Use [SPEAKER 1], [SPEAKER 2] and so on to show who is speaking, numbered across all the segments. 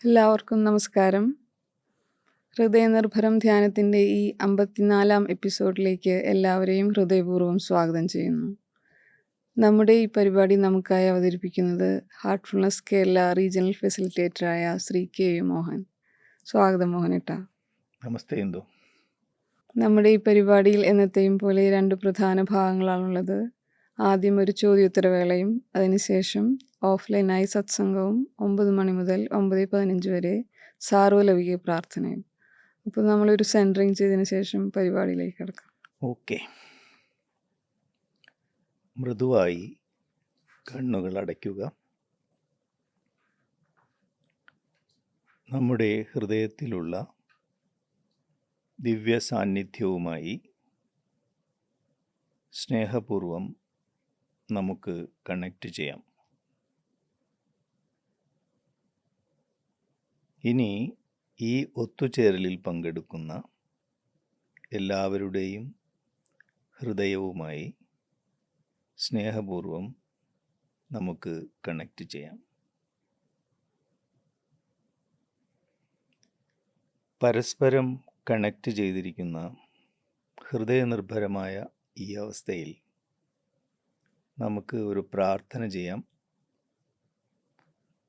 [SPEAKER 1] എല്ലാവർക്കും നമസ്കാരം. ഹൃദയനിർഭരം ധ്യാനത്തിൻ്റെ ഈ 54-ാം എപ്പിസോഡിലേക്ക് എല്ലാവരെയും ഹൃദയപൂർവ്വം സ്വാഗതം ചെയ്യുന്നു. നമ്മുടെ ഈ പരിപാടി നമുക്കായി അവതരിപ്പിക്കുന്നത് ഹാർട്ട്ഫുൾനെസ് കേരള റീജിയണൽ ഫെസിലിറ്റേറ്ററായ ശ്രീ കെ യു മോഹൻ. സ്വാഗതം മോഹനേട്ടാ.
[SPEAKER 2] നമസ്തേ ഇന്ദു.
[SPEAKER 1] നമ്മുടെ ഈ പരിപാടിയിൽ എന്നത്തെയും പോലെ 2 പ്രധാന ഭാഗങ്ങളാണുള്ളത്. ആദ്യം ഒരു ചോദ്യോത്തരവേളയും അതിനുശേഷം ഓഫ്ലൈനായി സത്സംഗവും 9 മണി മുതൽ 9:15 വരെ സാർവലൗകിക പ്രാർത്ഥനയും. അപ്പോൾ നമ്മളൊരു സെൻറ്ററിങ് ചെയ്തതിന് ശേഷം പരിപാടിയിലേക്ക് കിടക്കാം.
[SPEAKER 2] ഓക്കെ. മൃദുവായി കണ്ണുകൾ അടയ്ക്കുക. നമ്മുടെ ഹൃദയത്തിലുള്ള ദിവ്യ സാന്നിധ്യവുമായി സ്നേഹപൂർവം നമുക്ക് കണക്റ്റ് ചെയ്യാം. ഇനി ഈ ഒത്തുചേരലിൽ പങ്കെടുക്കുന്ന എല്ലാവരുടെയും ഹൃദയവുമായി സ്നേഹപൂർവം നമുക്ക് കണക്റ്റ് ചെയ്യാം. പരസ്പരം കണക്റ്റ് ചെയ്തിരിക്കുന്ന ഹൃദയനിർഭരമായ ഈ അവസ്ഥയിൽ നമുക്ക് ഒരു പ്രാർത്ഥന ചെയ്യാം.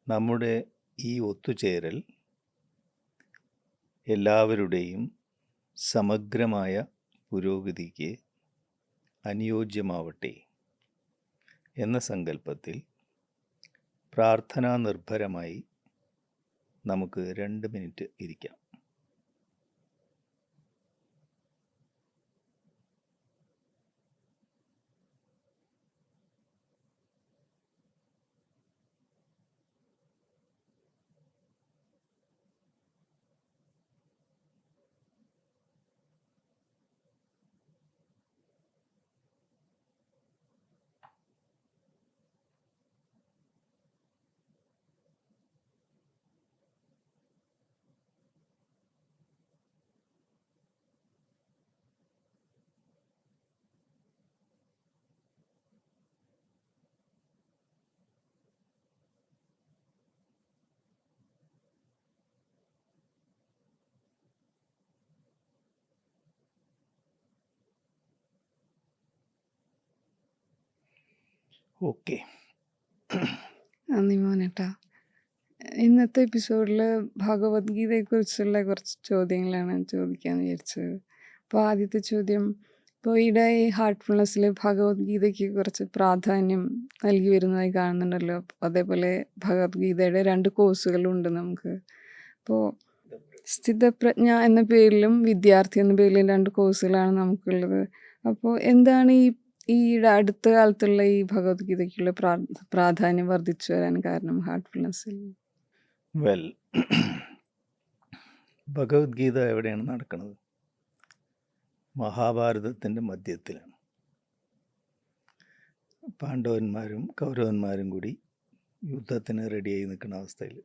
[SPEAKER 2] നമ്മുടെ ഈ ഒത്തുചേരൽ എല്ലാവരുടെയും സമഗ്രമായ പുരോഗതിക്ക് അനുയോജ്യമാവട്ടെ എന്ന സങ്കല്പത്തിൽ പ്രാർത്ഥനാ നിർഭരമായി നമുക്ക് 2 മിനിറ്റ് ഇരിക്കാം. ഓക്കെ.
[SPEAKER 1] നന്ദി മോഹനേട്ടാ. ഇന്നത്തെ എപ്പിസോഡിൽ ഭഗവത്ഗീതയെക്കുറിച്ചുള്ള കുറച്ച് ചോദ്യങ്ങളാണ് ചോദിക്കാമെന്ന് വിചാരിച്ചത്. അപ്പോൾ ആദ്യത്തെ ചോദ്യം, ഇപ്പോൾ ഈയിടെ ഈ ഹാർട്ട്ഫുൾനെസ്സിൽ ഭഗവത്ഗീതയ്ക്ക് കുറച്ച് പ്രാധാന്യം നൽകി വരുന്നതായി കാണുന്നുണ്ടല്ലോ. അതേപോലെ ഭഗവത്ഗീതയുടെ 2 കോഴ്സുകളുണ്ട് നമുക്ക്. അപ്പോൾ സ്ഥിതപ്രജ്ഞ എന്ന പേരിലും വിദ്യാർത്ഥി എന്ന പേരിലും 2 കോഴ്സുകളാണ് നമുക്കുള്ളത്. അപ്പോൾ എന്താണ് ഈയിടെ അടുത്ത കാലത്തുള്ള ഈ ഭഗവത്ഗീതയ്ക്കുള്ള പ്രാധാന്യം വർദ്ധിച്ചു വരാൻ കാരണം ഹാർട്ട്ഫുൾനെസ്സിൽ?
[SPEAKER 2] വെൽ, ഭഗവത്ഗീത എവിടെയാണ് നടക്കുന്നത്? മഹാഭാരതത്തിൻ്റെ മധ്യത്തിലാണ്. പാണ്ഡവന്മാരും കൗരവന്മാരും കൂടി യുദ്ധത്തിന് റെഡിയായി നിൽക്കുന്ന അവസ്ഥയിൽ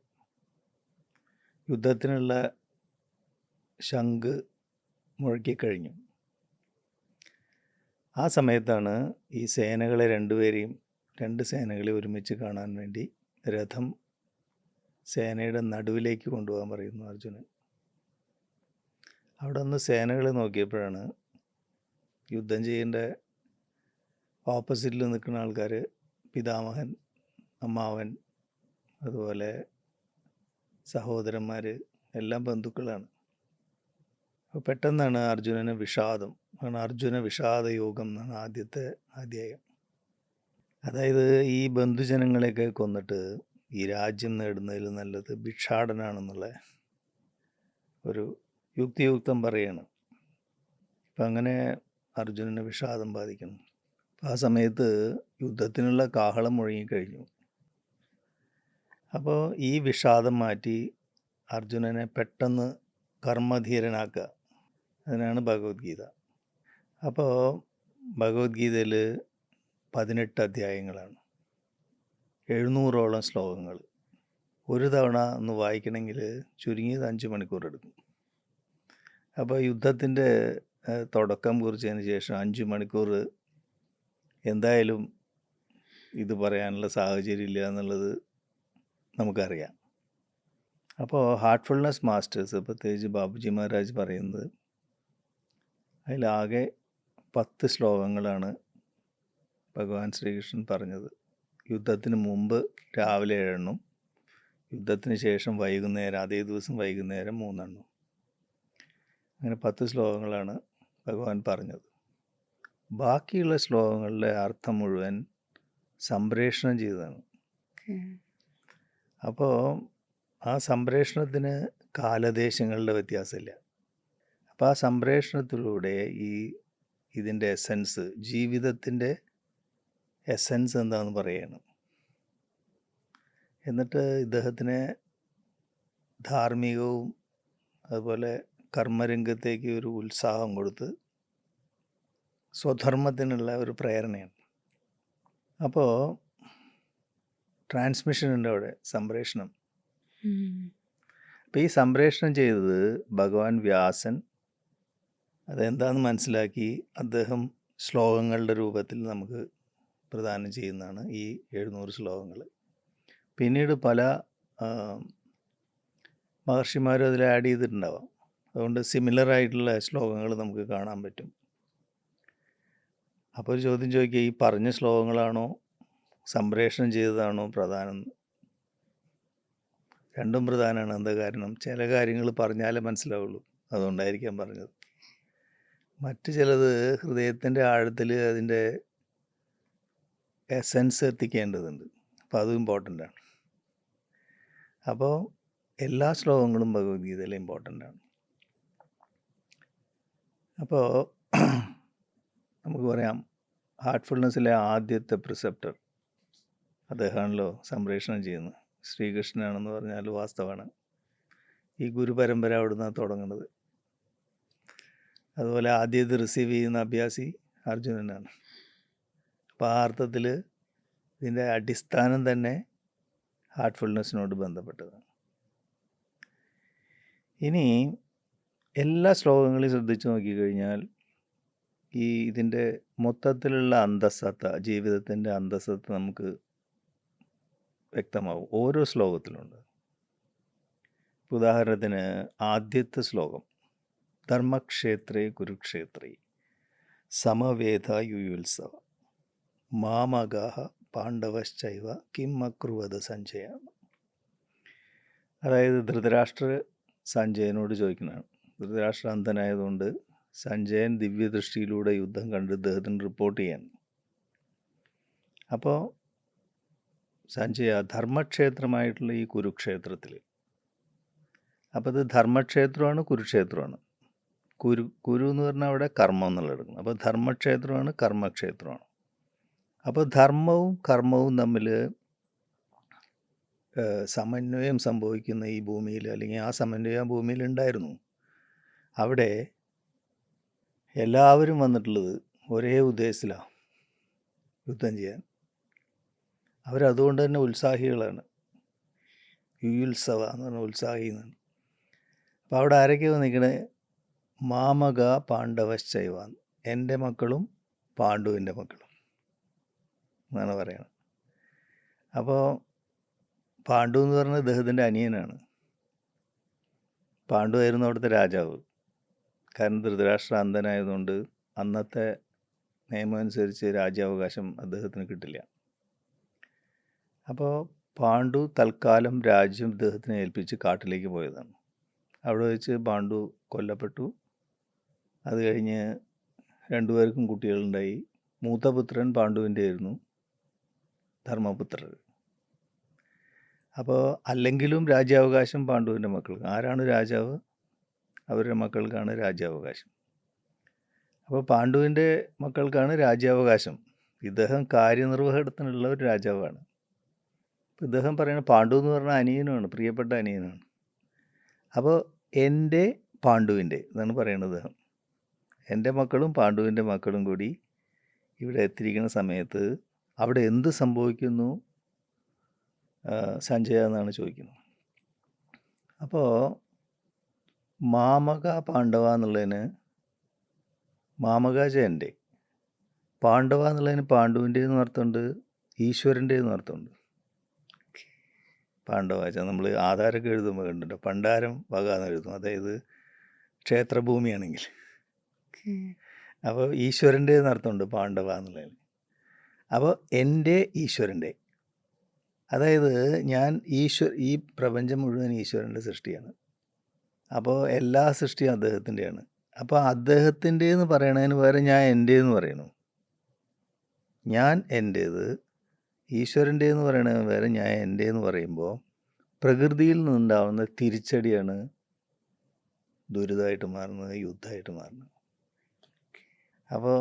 [SPEAKER 2] യുദ്ധത്തിനുള്ള ശംഖ് മുഴക്കിക്കഴിഞ്ഞു. ആ സമയത്താണ് ഈ സേനകളെ 2 സേനകളെ ഒരുമിച്ച് കാണാൻ വേണ്ടി രഥം സേനയുടെ നടുവിലേക്ക് കൊണ്ടുപോകാൻ പറയുന്നു അർജുനൻ. അവിടെ നിന്ന് സേനകൾ നോക്കിയപ്പോഴാണ് യുദ്ധം ചെയ്യേണ്ട ഓപ്പോസിറ്റിൽ നിൽക്കുന്ന ആൾക്കാർ പിതാമഹൻ, അമ്മാവൻ, അതുപോലെ സഹോദരന്മാർ, എല്ലാം ബന്ധുക്കളാണ്. അപ്പോൾ പെട്ടെന്നാണ് അർജുനന് വിഷാദം. അർജുന വിഷാദ യോഗം എന്നാണ് ആദ്യത്തെ അധ്യായം. അതായത് ഈ ബന്ധുജനങ്ങളെയൊക്കെ കൊന്നിട്ട് ഈ രാജ്യം നേടുന്നതിൽ നല്ലത് ഭിക്ഷാടനാണെന്നുള്ള ഒരു യുക്തിയുക്തം പറയാണ്. അപ്പം അങ്ങനെ അർജുനന് വിഷാദം ബാധിക്കണം. അപ്പം ആ സമയത്ത് യുദ്ധത്തിനുള്ള കാഹളം മുഴങ്ങിക്കഴിഞ്ഞു. അപ്പോൾ ഈ വിഷാദം മാറ്റി അർജുനനെ പെട്ടെന്ന് കർമ്മധീരനാക്കുക, അതിനാണ് ഭഗവത്ഗീത. അപ്പോൾ ഭഗവത്ഗീതയിൽ 18 അധ്യായങ്ങളാണ്, 700ഓളം ശ്ലോകങ്ങൾ. ഒരു തവണ ഒന്ന് വായിക്കണമെങ്കിൽ ചുരുങ്ങിയത് 5 മണിക്കൂർ എടുക്കും. അപ്പോൾ യുദ്ധത്തിൻ്റെ തുടക്കം കുറിച്ചതിന് ശേഷം 5 മണിക്കൂർ എന്തായാലും ഇത് പറയാനുള്ള സാഹചര്യം ഇല്ല എന്നുള്ളത് നമുക്കറിയാം. അപ്പോൾ ഹാർട്ട്ഫുൾനെസ് മാസ്റ്റേഴ്സ്, പ്രത്യേകിച്ച് ബാബുജി മഹാരാജ് പറയുന്നത്, അതിലാകെ 10 ശ്ലോകങ്ങളാണ് ഭഗവാൻ ശ്രീകൃഷ്ണൻ പറഞ്ഞത്. യുദ്ധത്തിന് മുമ്പ് രാവിലെ 7 എണ്ണം, യുദ്ധത്തിന് ശേഷം വൈകുന്നേരം, അതേ ദിവസം വൈകുന്നേരം 3 എണ്ണം. അങ്ങനെ 10 ശ്ലോകങ്ങളാണ് ഭഗവാൻ പറഞ്ഞത്. ബാക്കിയുള്ള ശ്ലോകങ്ങളിലെ അർത്ഥം മുഴുവൻ സംപ്രേഷണം ചെയ്തതാണ്.
[SPEAKER 1] ഓക്കെ.
[SPEAKER 2] അപ്പോൾ ആ സംപ്രേഷണത്തിന് കാലദേശങ്ങളുടെ വ്യത്യാസമില്ല. അപ്പോൾ ആ സംപ്രേഷണത്തിലൂടെ ഇതിൻ്റെ എസൻസ്, ജീവിതത്തിൻ്റെ എസൻസ് എന്താണെന്ന് പറയുകയാണ്. എന്നിട്ട് ഇദ്ദേഹത്തിന് ധാർമ്മികവും അതുപോലെ കർമ്മരംഗത്തേക്ക് ഒരു ഉത്സാഹം കൊടുത്ത് സ്വധർമ്മത്തിനുള്ള ഒരു പ്രേരണയാണ്. അപ്പോൾ ട്രാൻസ്മിഷൻ ഉണ്ട് അവിടെ, സംപ്രേഷണം. അപ്പോൾ ഈ സംപ്രേഷണം ചെയ്തത് ഭഗവാൻ വ്യാസൻ അതെന്താണെന്ന് മനസ്സിലാക്കി അദ്ദേഹം ശ്ലോകങ്ങളുടെ രൂപത്തിൽ നമുക്ക് പ്രദാനം ചെയ്യുന്നതാണ് ഈ 700 ശ്ലോകങ്ങൾ. പിന്നീട് പല മഹർഷിമാരും അതിൽ ആഡ് ചെയ്തിട്ടുണ്ടാവാം. അതുകൊണ്ട് സിമിലർ ആയിട്ടുള്ള ശ്ലോകങ്ങൾ നമുക്ക് കാണാൻ പറ്റും. അപ്പോൾ ഒരു ചോദ്യം ചോദിക്കുക, ഈ പറഞ്ഞ ശ്ലോകങ്ങളാണോ സംപ്രേഷണം ചെയ്തതാണോ പ്രധാനം? രണ്ടും പ്രധാനമാണ്. എന്താ കാരണം? ചില കാര്യങ്ങൾ പറഞ്ഞാലേ മനസ്സിലാവുള്ളൂ, അതുകൊണ്ടായിരിക്കാം പറഞ്ഞത്. മറ്റ് ചിലത് ഹൃദയത്തിൻ്റെ ആഴത്തിൽ അതിൻ്റെ എസൻസ് എത്തിക്കേണ്ടതുണ്ട്. അപ്പോൾ അതും ഇമ്പോർട്ടൻ്റ് ആണ്. അപ്പോൾ എല്ലാ ശ്ലോകങ്ങളും ഭഗവത്ഗീതയിൽ ഇമ്പോർട്ടൻ്റ് ആണ്. അപ്പോൾ നമുക്ക് പറയാം, ഹാർട്ട്ഫുൾനെസ്സിലെ ആദ്യത്തെ പ്രിസെപ്റ്റർ അദ്ദേഹമാണല്ലോ സംപ്രേഷണം ചെയ്യുന്നത്. ശ്രീകൃഷ്ണനാണെന്ന് പറഞ്ഞാൽ വാസ്തവമാണ്. ഈ ഗുരുപരമ്പര അവിടുന്ന് തുടങ്ങുന്നത്. അതുപോലെ ആദ്യം ഇത് റിസീവ് ചെയ്യുന്ന അഭ്യാസി അർജുനനാണ്. അപ്പോൾ ആ അർത്ഥത്തിൽ ഇതിൻ്റെ അടിസ്ഥാനം തന്നെ ഹാർട്ട്ഫുൾനെസ്സിനോട് ബന്ധപ്പെട്ടതാണ്. ഇനി എല്ലാ ശ്ലോകങ്ങളെയും ശ്രദ്ധിച്ചു നോക്കിക്കഴിഞ്ഞാൽ ഇതിൻ്റെ മൊത്തത്തിലുള്ള അന്തസ്സത്ത, ജീവിതത്തിൻ്റെ അന്തസ്സത്ത നമുക്ക് വ്യക്തമാവും. ഓരോ ശ്ലോകത്തിലുണ്ട്. ഉദാഹരണത്തിന് ആദ്യത്തെ ശ്ലോകം, ധർമ്മക്ഷേത്രേ കുരുക്ഷേത്രേ സമവേദ യുയുത്സവ മാമഗാഹ പാണ്ഡവശ്ചൈവ കിം അക്രുവത സഞ്ജയ. അതായത് ധൃതരാഷ്ട്ര സഞ്ജയനോട് ചോദിക്കുന്നതാണ്. ധൃതരാഷ്ട്ര അന്ധനായതുകൊണ്ട് സഞ്ജയൻ ദിവ്യദൃഷ്ടിയിലൂടെ യുദ്ധം കണ്ട് ഇദ്ദേഹത്തിന് റിപ്പോർട്ട് ചെയ്യാൻ. അപ്പോൾ സഞ്ജയ, ധർമ്മക്ഷേത്രമായിട്ടുള്ള ഈ കുരുക്ഷേത്രത്തിൽ, അപ്പോൾ ഇത് ധർമ്മക്ഷേത്രമാണ് കുരുക്ഷേത്രമാണ്. കുരു എന്ന് പറഞ്ഞാൽ അവിടെ കർമ്മം എന്നുള്ള എടുക്കണം. അപ്പോൾ ധർമ്മക്ഷേത്രമാണ് കർമ്മക്ഷേത്രമാണ്. അപ്പോൾ ധർമ്മവും കർമ്മവും തമ്മിൽ സമന്വയം സംഭവിക്കുന്ന ഈ ഭൂമിയിൽ, അല്ലെങ്കിൽ ആ സമന്വയം ഭൂമിയിൽ ഉണ്ടായിരുന്നു. അവിടെ എല്ലാവരും വന്നിട്ടുള്ളത് ഒരേ ഉദ്ദേശത്തിലാണ്, യുദ്ധം ചെയ്യാൻ. അവരതുകൊണ്ട് തന്നെ ഉത്സാഹികളാണ്. യുയുത്സവ എന്ന് പറഞ്ഞാൽ ഉത്സാഹി എന്നാണ്. അപ്പോൾ അവിടെ ആരൊക്കെയോ നിൽക്കണേ? മാമക പാണ്ഡവശ്ചൈവ, എൻ്റെ മക്കളും പാണ്ഡുവിൻ്റെ മക്കളും എന്നാണ് പറയുന്നത്. അപ്പോൾ പാണ്ഡു എന്ന് പറഞ്ഞാൽ ഇദ്ദേഹത്തിൻ്റെ അനിയനാണ്. പാണ്ഡു ആയിരുന്നു അവിടുത്തെ രാജാവ്. കാരണം ധൃതരാഷ്ട്ര അന്ധനായതുകൊണ്ട് അന്നത്തെ നിയമം അനുസരിച്ച് രാജ്യാവകാശം അദ്ദേഹത്തിന് കിട്ടില്ല. അപ്പോൾ പാണ്ഡു തൽക്കാലം രാജ്യം ഇദ്ദേഹത്തിനെ ഏൽപ്പിച്ച് കാട്ടിലേക്ക് പോയതാണ്. അവിടെ വെച്ച് പാണ്ഡു കൊല്ലപ്പെട്ടു. അത് കഴിഞ്ഞ് രണ്ടുപേർക്കും കുട്ടികളുണ്ടായി. മൂത്ത പുത്രൻ പാണ്ഡുവിൻ്റെ ആയിരുന്നു, ധർമ്മപുത്രർ. അപ്പോൾ അല്ലെങ്കിലും രാജ്യാവകാശം പാണ്ഡുവിൻ്റെ മക്കൾക്ക്. ആരാണ് രാജാവ്? അവരുടെ മക്കൾക്കാണ് രാജ്യാവകാശം. അപ്പോൾ പാണ്ഡുവിൻ്റെ മക്കൾക്കാണ് രാജ്യാവകാശം. ഇദ്ദേഹം കാര്യനിർവഹണത്തിനുള്ള ഒരു രാജാവാണ്. അപ്പോൾ ഇദ്ദേഹം പറയുന്നത് പാണ്ഡു എന്ന് പറഞ്ഞാൽ അനിയനുമാണ്, പ്രിയപ്പെട്ട അനിയനാണ്. അപ്പോൾ എൻ്റെ പാണ്ഡുവിൻ്റെ എന്നാണ് പറയുന്നത് അദ്ദേഹം. എൻ്റെ മക്കളും പാണ്ഡുവിൻ്റെ മക്കളും കൂടി ഇവിടെ എത്തിയിരിക്കുന്ന സമയത്ത് അവിടെ എന്ത് സംഭവിക്കുന്നു സഞ്ജയ എന്നാണ് ചോദിക്കുന്നത്. അപ്പോൾ മാമക പാണ്ഡവ എന്നുള്ളതിന് മാമകാജ എൻ്റെ, പാണ്ഡവ എന്നുള്ളതിന് പാണ്ഡുവിൻ്റെ എന്ന് അർത്ഥമുണ്ട്, ഈശ്വരൻ്റെ എന്ന് അർത്ഥമുണ്ട്. പാണ്ഡവാച നമ്മൾ ആധാരമൊക്കെ എഴുതുമ്പോൾ കണ്ടിട്ടോ, പണ്ടാരം വക എന്ന് എഴുതും, അതായത് ക്ഷേത്രഭൂമിയാണെങ്കിൽ.
[SPEAKER 1] ഓക്കെ.
[SPEAKER 2] അപ്പോൾ ഈശ്വരൻ്റെ എന്നർത്ഥമുണ്ട് പാണ്ഡവ എന്നുള്ളതിന്. അപ്പോൾ എൻ്റെ ഈശ്വരൻ്റെ, അതായത് ഞാൻ ഈ പ്രപഞ്ചം മുഴുവൻ ഈശ്വരൻ്റെ സൃഷ്ടിയാണ്. അപ്പോൾ എല്ലാ സൃഷ്ടിയും അദ്ദേഹത്തിൻ്റെയാണ്. അപ്പോൾ അദ്ദേഹത്തിൻ്റെ എന്ന് പറയണതിന് പകരം ഞാൻ എൻ്റെ എന്ന് പറയണു. ഞാൻ എൻ്റേത്, ഈശ്വരൻ്റെ എന്ന് പറയണതിന് പകരം ഞാൻ എൻ്റെ എന്ന് പറയുമ്പോൾ പ്രകൃതിയിൽ നിന്നുണ്ടാവുന്ന തിരിച്ചടിയാണ് ദുരിതമായിട്ട് മാറുന്നത്, യുദ്ധമായിട്ട് മാറുന്നത്. അപ്പോൾ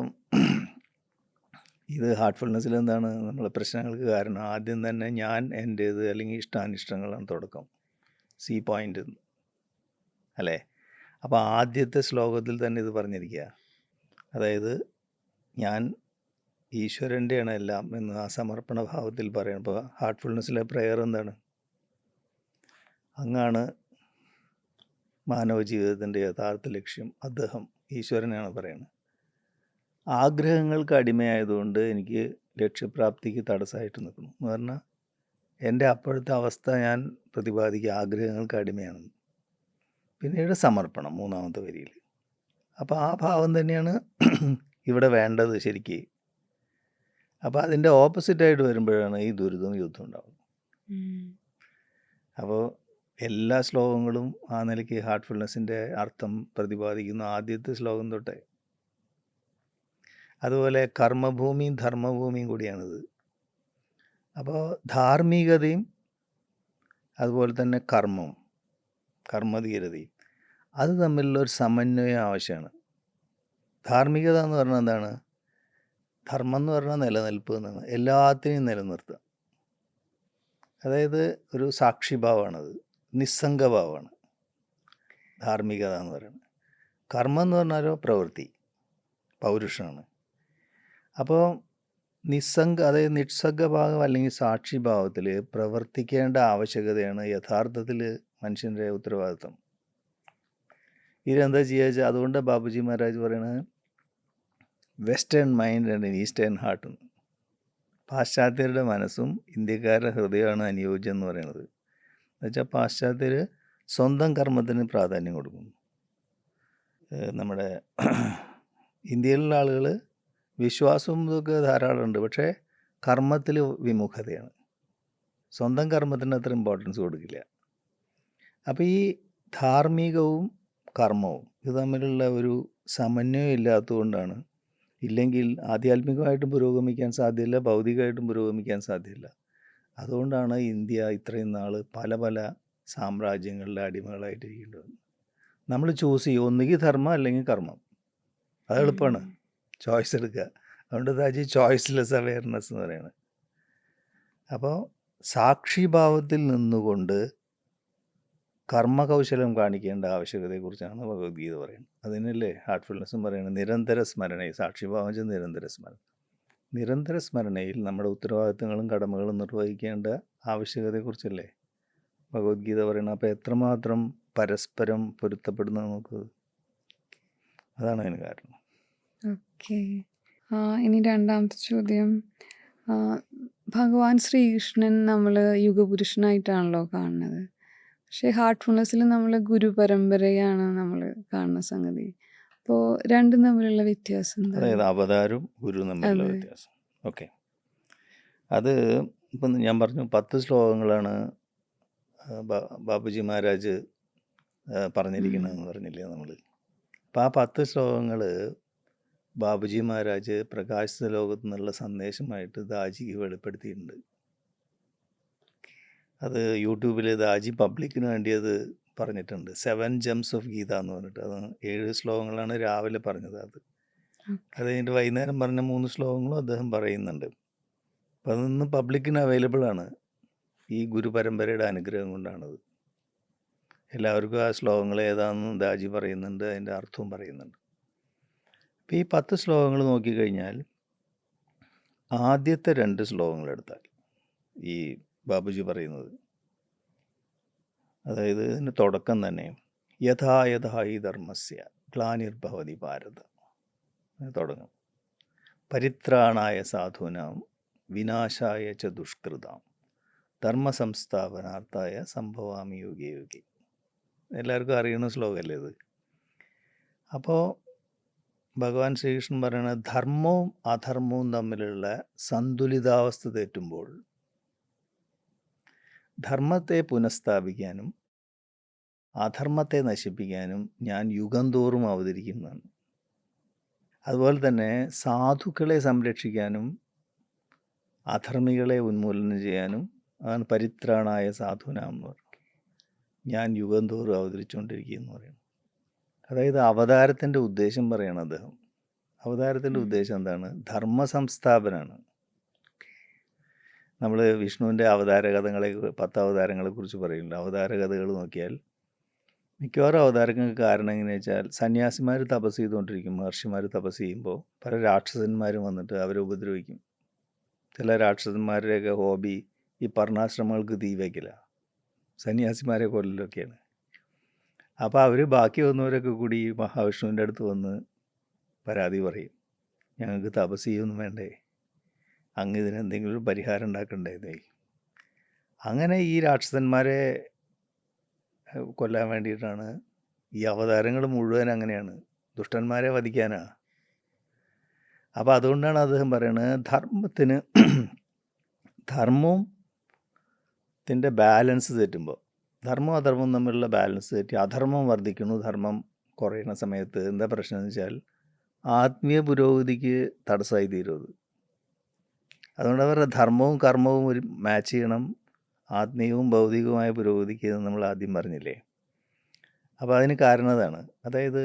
[SPEAKER 2] ഇത് ഹാർട്ട്ഫുൾനെസ്സിൽ എന്താണ് നമ്മളെ പ്രശ്നങ്ങൾക്ക് കാരണം? ആദ്യം തന്നെ ഞാൻ എൻ്റേത് അല്ലെങ്കിൽ ഇഷ്ടാനിഷ്ടങ്ങളാണ് തുടക്കം, സി പോയിൻ്റ് അല്ലേ? അപ്പോൾ ആദ്യത്തെ ശ്ലോകത്തിൽ തന്നെ ഇത് പറഞ്ഞിരിക്കുക, അതായത് ഞാൻ ഈശ്വരൻ്റെയാണ് എല്ലാം എന്ന് ആ സമർപ്പണ ഭാവത്തിൽ പറയണം. അപ്പോൾ ഹാർട്ട്ഫുൾനെസ്സിലെ പ്രെയർ എന്താണ്? അങ്ങാണ് മാനവ ജീവിതത്തിൻ്റെ യഥാർത്ഥ ലക്ഷ്യം, അദ്ദേഹം ഈശ്വരനാണ് പറയുന്നത്. ആഗ്രഹങ്ങൾക്ക് അടിമയായതുകൊണ്ട് എനിക്ക് ലക്ഷ്യപ്രാപ്തിക്ക് തടസ്സമായിട്ട് നിൽക്കുന്നു എന്ന് പറഞ്ഞാൽ എൻ്റെ അപ്പോഴത്തെ അവസ്ഥ ഞാൻ പ്രതിപാദിക്കുക ആഗ്രഹങ്ങൾക്ക് അടിമയാണെന്ന്. പിന്നീട് സമർപ്പണം മൂന്നാമത്തെ വരിയിൽ. അപ്പോൾ ആ ഭാവം തന്നെയാണ് ഇവിടെ വേണ്ടത് ശരിക്ക്. അപ്പോൾ അതിൻ്റെ ഓപ്പോസിറ്റായിട്ട് വരുമ്പോഴാണ് ഈ ദുരിതവും യുദ്ധം ഉണ്ടാകുന്നത്. അപ്പോൾ എല്ലാ ശ്ലോകങ്ങളും ആ നിലയ്ക്ക് ഹാർട്ട്ഫുൾനെസ്സിൻ്റെ അർത്ഥം പ്രതിപാദിക്കുന്ന ആദ്യത്തെ ശ്ലോകം തൊട്ടേ. അതുപോലെ കർമ്മഭൂമിയും ധർമ്മഭൂമിയും കൂടിയാണിത്. അപ്പോൾ ധാർമ്മികതയും അതുപോലെ തന്നെ കർമ്മവും, കർമ്മധീരതയും, അത് തമ്മിലുള്ള ഒരു സമന്വയം ആവശ്യമാണ്. ധാർമ്മികത എന്ന് പറഞ്ഞാൽ എന്താണ്? ധർമ്മം എന്ന് പറഞ്ഞാൽ നിലനിൽപ്പ് എന്നാണ്, എല്ലാത്തിനെയും നിലനിർത്തുക. അതായത് ഒരു സാക്ഷിഭാവമാണത്, നിസ്സംഗഭാവമാണ് ധാർമ്മികത എന്ന് പറയുന്നത്. കർമ്മം എന്ന് പറഞ്ഞാലോ പ്രവൃത്തി, പൗരുഷമാണ്. അപ്പോൾ അതായത് നിസ്സംഗഭാവം അല്ലെങ്കിൽ സാക്ഷിഭാവത്തിൽ പ്രവർത്തിക്കേണ്ട ആവശ്യകതയാണ് യഥാർത്ഥത്തിൽ മനുഷ്യൻ്റെ ഉത്തരവാദിത്വം. ഇതെന്താ ചെയ്യുക വെച്ചാൽ, അതുകൊണ്ട് ബാബുജി മഹാരാജ് പറയണത് western mind and eastern heart എന്ന്. പാശ്ചാത്യരുടെ മനസ്സും ഇന്ത്യക്കാരുടെ ഹൃദയമാണ് അനുയോജ്യം എന്ന് പറയുന്നത്. എന്നുവെച്ചാൽ പാശ്ചാത്യർ സ്വന്തം കർമ്മത്തിന് പ്രാധാന്യം കൊടുക്കുന്നു. നമ്മുടെ ഇന്ത്യയിലുള്ള ആളുകൾ വിശ്വാസവും ഇതൊക്കെ ധാരാളമുണ്ട്, പക്ഷേ കർമ്മത്തിൽ വിമുഖതയാണ്, സ്വന്തം കർമ്മത്തിന് അത്ര ഇമ്പോർട്ടൻസ് കൊടുക്കില്ല. അപ്പോൾ ഈ ധാർമ്മികവും കർമ്മവും ഇത് തമ്മിലുള്ള ഒരു സമന്വയം ഇല്ലാത്തതുകൊണ്ടാണ്, ഇല്ലെങ്കിൽ ആധ്യാത്മികമായിട്ടും പുരോഗമിക്കാൻ സാധ്യമില്ല, ഭൗതികമായിട്ടും പുരോഗമിക്കാൻ സാധ്യമില്ല. അതുകൊണ്ടാണ് ഇന്ത്യ ഇത്രയും നാൾ പല പല സാമ്രാജ്യങ്ങളുടെ അടിമകളായിട്ടിരിക്കേണ്ടത്. നമ്മൾ ചൂസ് ചെയ്യും, ഒന്നുകിൽ ധർമ്മം അല്ലെങ്കിൽ കർമ്മം. അത് എളുപ്പമാണ്, ചോയ്സ് എടുക്കുക. അതുകൊണ്ട് താജി ചോയ്സ്ലെസ് അവെയർനെസ് എന്ന് പറയുന്നത്. അപ്പോൾ സാക്ഷിഭാവത്തിൽ നിന്നുകൊണ്ട് കർമ്മകൗശലം കാണിക്കേണ്ട ആവശ്യകതയെക്കുറിച്ചാണ് ഭഗവത്ഗീത പറയുന്നത്. അതിനല്ലേ ഹാർട്ട്ഫുൾനെസ്സും പറയുന്നത് നിരന്തര സ്മരണയിൽ. സാക്ഷിഭാവം വെച്ചാൽ നിരന്തര സ്മരണ. നിരന്തര സ്മരണയിൽ നമ്മുടെ ഉത്തരവാദിത്തങ്ങളും കടമകളും നിർവഹിക്കേണ്ട ആവശ്യകതയെക്കുറിച്ചല്ലേ ഭഗവത്ഗീത പറയുന്നത്. അപ്പോൾ എത്രമാത്രം പരസ്പരം പൊരുത്തപ്പെടുന്നത് നോക്കുക, അതാണ് അതിന് കാരണം.
[SPEAKER 1] ഓക്കെ. ഇനി രണ്ടാമത്തെ ചോദ്യം. ഭഗവാൻ ശ്രീകൃഷ്ണൻ നമ്മൾ യുഗപുരുഷനായിട്ടാണല്ലോ കാണുന്നത്. പക്ഷേ ഹാർട്ട്ഫുൾനെസ്സിൽ നമ്മൾ ഗുരു പരമ്പരയാണ് നമ്മൾ കാണുന്ന സംഗതി. അപ്പോൾ രണ്ടും തമ്മിലുള്ള വ്യത്യാസം എന്താ?
[SPEAKER 2] അതായത് അവതാരവും ഗുരു തമ്മിലുള്ള
[SPEAKER 1] അതെ.
[SPEAKER 2] വ്യത്യാസം. ഓക്കെ, അത് ഇപ്പം ഞാൻ പറഞ്ഞു 10 ശ്ലോകങ്ങളാണ് ബാബുജി മഹാരാജ് പറഞ്ഞിരിക്കണമെന്ന് പറഞ്ഞില്ലേ നമ്മൾ. അപ്പോൾ ആ 10 ശ്ലോകങ്ങൾ ബാബുജി മഹാരാജ് പ്രകാശിത ലോകത്തു നിന്നുള്ള സന്ദേശമായിട്ട് ദാജിക്ക് വെളിപ്പെടുത്തിയിട്ടുണ്ട്. അത് യൂട്യൂബിൽ ദാജി പബ്ലിക്കിന് വേണ്ടി അത് പറഞ്ഞിട്ടുണ്ട്. 7 ജെംസ് ഓഫ് ഗീത എന്ന് പറഞ്ഞിട്ട്, അത് 7 ശ്ലോകങ്ങളാണ് രാവിലെ പറഞ്ഞത്. അത് കഴിഞ്ഞിട്ട് വൈകുന്നേരം പറഞ്ഞ 3 ശ്ലോകങ്ങളും അദ്ദേഹം പറയുന്നുണ്ട്. അപ്പം അതൊന്ന് പബ്ലിക്കിന് അവൈലബിൾ ആണ്. ഈ ഗുരുപരമ്പരയുടെ അനുഗ്രഹം കൊണ്ടാണത്. എല്ലാവർക്കും ആ ശ്ലോകങ്ങൾ ഏതാണെന്ന് ദാജി പറയുന്നുണ്ട്, അതിൻ്റെ അർത്ഥവും പറയുന്നുണ്ട്. അപ്പോൾ ഈ 10 ശ്ലോകങ്ങൾ നോക്കിക്കഴിഞ്ഞാൽ ആദ്യത്തെ 2 ശ്ലോകങ്ങൾ എടുത്താൽ ഈ ബാബുജി പറയുന്നത്, അതായത് ഇതിൻ്റെ തുടക്കം തന്നെ യഥാ യഥാ ഹി ധർമ്മസ്യ ഗ്ലാനിർഭവതി ഭാരത തുടങ്ങും. പരിത്രാണായ സാധൂനാം വിനാശായ ച ദുഷ്കൃതാം ധർമ്മസംസ്ഥാപനാർത്ഥായ സംഭവാമി യുഗേ യുഗേ. എല്ലാവർക്കും അറിയുന്ന ശ്ലോകമല്ലേ ഇത്. അപ്പോൾ ഭഗവാൻ ശ്രീകൃഷ്ണൻ പറയുന്നത് ധർമ്മവും അധർമ്മവും തമ്മിലുള്ള സന്തുലിതാവസ്ഥ തെറ്റുമ്പോൾ ധർമ്മത്തെ പുനഃസ്ഥാപിക്കാനും അധർമ്മത്തെ നശിപ്പിക്കാനും ഞാൻ യുഗം തോറും അവതരിക്കുന്നതാണ്. അതുപോലെ തന്നെ സാധുക്കളെ സംരക്ഷിക്കാനും അധർമ്മികളെ ഉന്മൂലനം ചെയ്യാനും അതാണ് പരിത്രാണായ സാധുനാം എന്ന് പറയുന്നത്. ഞാൻ യുഗം തോറും അവതരിച്ചുകൊണ്ടിരിക്കുകയെന്ന് പറയുന്നു. അതായത് അവതാരത്തിൻ്റെ ഉദ്ദേശം പറയണം അദ്ദേഹം. അവതാരത്തിൻ്റെ ഉദ്ദേശം എന്താണ്? ധർമ്മ സംസ്ഥാപനാണ്. നമ്മൾ വിഷ്ണുവിൻ്റെ അവതാര കഥകളെ 10 അവതാരങ്ങളെക്കുറിച്ച് പറയുന്നുണ്ട്. അവതാര കഥകൾ നോക്കിയാൽ മിക്കവാറും അവതാരങ്ങൾക്ക് കാരണം എങ്ങനെയാ വെച്ചാൽ സന്യാസിമാർ തപസ് ചെയ്തുകൊണ്ടിരിക്കും. മഹർഷിമാർ തപസ് ചെയ്യുമ്പോൾ പല രാക്ഷസന്മാരും വന്നിട്ട് അവരെ ഉപദ്രവിക്കും. ചില രാക്ഷസന്മാരുടെയൊക്കെ ഹോബി ഈ പർണാശ്രമങ്ങൾക്ക് തീ വയ്ക്കില്ല, സന്യാസിമാരെ കൊല്ലലൊക്കെയാണ്. അപ്പോൾ അവർ ബാക്കി വന്നവരൊക്കെ കൂടി ഈ മഹാവിഷ്ണുവിൻ്റെ അടുത്ത് വന്ന് പരാതി പറയും, ഞങ്ങൾക്ക് തപസ് ചെയ്യൊന്നും വേണ്ടേ, അങ്ങ് ഇതിനെന്തെങ്കിലും ഒരു പരിഹാരം ഉണ്ടാക്കണ്ടേ. അങ്ങനെ ഈ രാക്ഷസന്മാരെ കൊല്ലാൻ വേണ്ടിയിട്ടാണ് ഈ അവതാരങ്ങൾ മുഴുവൻ. അങ്ങനെയാണ്, ദുഷ്ടന്മാരെ വധിക്കാനാ. അപ്പോൾ അതുകൊണ്ടാണ് അദ്ദേഹം പറയുന്നത് ധർമ്മത്തിൻ്റെ ബാലൻസ് തെറ്റുമ്പോൾ, ധർമ്മവും അധർമ്മവും തമ്മിലുള്ള ബാലൻസ് തെറ്റി അധർമ്മം വർദ്ധിക്കുന്നു, ധർമ്മം കുറയുന്ന സമയത്ത് എന്താ പ്രശ്നം എന്ന് വെച്ചാൽ ആത്മീയ പുരോഗതിക്ക് തടസ്സമായി തീരും. അതുകൊണ്ട് അവരുടെ ധർമ്മവും കർമ്മവും ഒരു മാച്ച് ചെയ്യണം, ആത്മീയവും ഭൗതികവുമായ പുരോഗതിക്ക് എന്ന് നമ്മൾ ആദ്യം പറഞ്ഞില്ലേ. അപ്പോൾ അതിന് കാരണം അതാണ്. അതായത്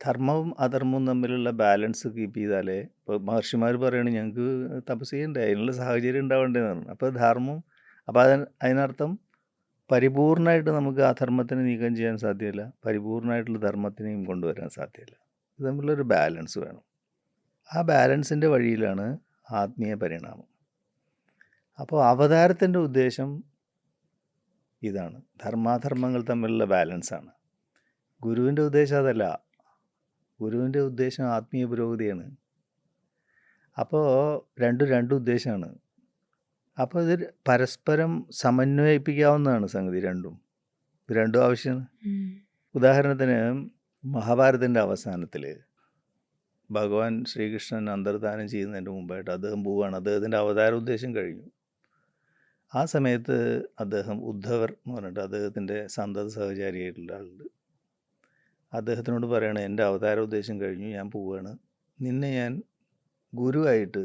[SPEAKER 2] ധർമ്മവും അധർമ്മവും തമ്മിലുള്ള ബാലൻസ് കീപ്പ് ചെയ്താലേ, ഇപ്പോൾ മഹർഷിമാർ പറയുകയാണ് ഞങ്ങൾക്ക് തപസ് ചെയ്യണ്ടേ, അതിനുള്ള സാഹചര്യം ഉണ്ടാവേണ്ടതെന്ന് പറഞ്ഞു. അപ്പോൾ ധർമ്മം, അപ്പോൾ അതിനർത്ഥം പരിപൂർണമായിട്ട് നമുക്ക് അധർമ്മത്തിനെ നീക്കം ചെയ്യാൻ സാധ്യമല്ല, പരിപൂർണമായിട്ടുള്ള ധർമ്മത്തിനെയും കൊണ്ടുവരാൻ സാധ്യമല്ല. ഇത് തമ്മിലൊരു ബാലൻസ് വേണം. ആ ബാലൻസിൻ്റെ വഴിയിലാണ് ആത്മീയ പരിണാമം. അപ്പോൾ അവതാരത്തിൻ്റെ ഉദ്ദേശം ഇതാണ്, ധർമാധർമ്മങ്ങൾ തമ്മിലുള്ള ബാലൻസാണ്. ഗുരുവിൻ്റെ ഉദ്ദേശം അതല്ല. ഗുരുവിൻ്റെ ഉദ്ദേശം ആത്മീയ പുരോഗതിയാണ്. അപ്പോൾ രണ്ട് ഉദ്ദേശമാണ്. അപ്പോൾ ഇത് പരസ്പരം സമന്വയിപ്പിക്കാവുന്നതാണ് സംഗതി. രണ്ടും ആവശ്യമാണ്. ഉദാഹരണത്തിന് മഹാഭാരതത്തിൻ്റെ അവസാനത്തിൽ ഭഗവാൻ ശ്രീകൃഷ്ണൻ അന്തർധാനം ചെയ്യുന്നതിൻ്റെ മുമ്പായിട്ട് അദ്ദേഹം പോവുകയാണ്. അദ്ദേഹത്തിൻ്റെ അവതാര ഉദ്ദേശം കഴിഞ്ഞു. ആ സമയത്ത് അദ്ദേഹം ഉദ്ധവർ എന്ന് പറഞ്ഞിട്ട് അദ്ദേഹത്തിൻ്റെ സന്തത സഹചാരിയായിട്ടുള്ള ആളുണ്ട്. അദ്ദേഹത്തിനോട് പറയണം, എൻ്റെ അവതാര ഉദ്ദേശം കഴിഞ്ഞു, ഞാൻ പോവുകയാണ്, നിന്നെ ഞാൻ ഗുരുവായിട്ട്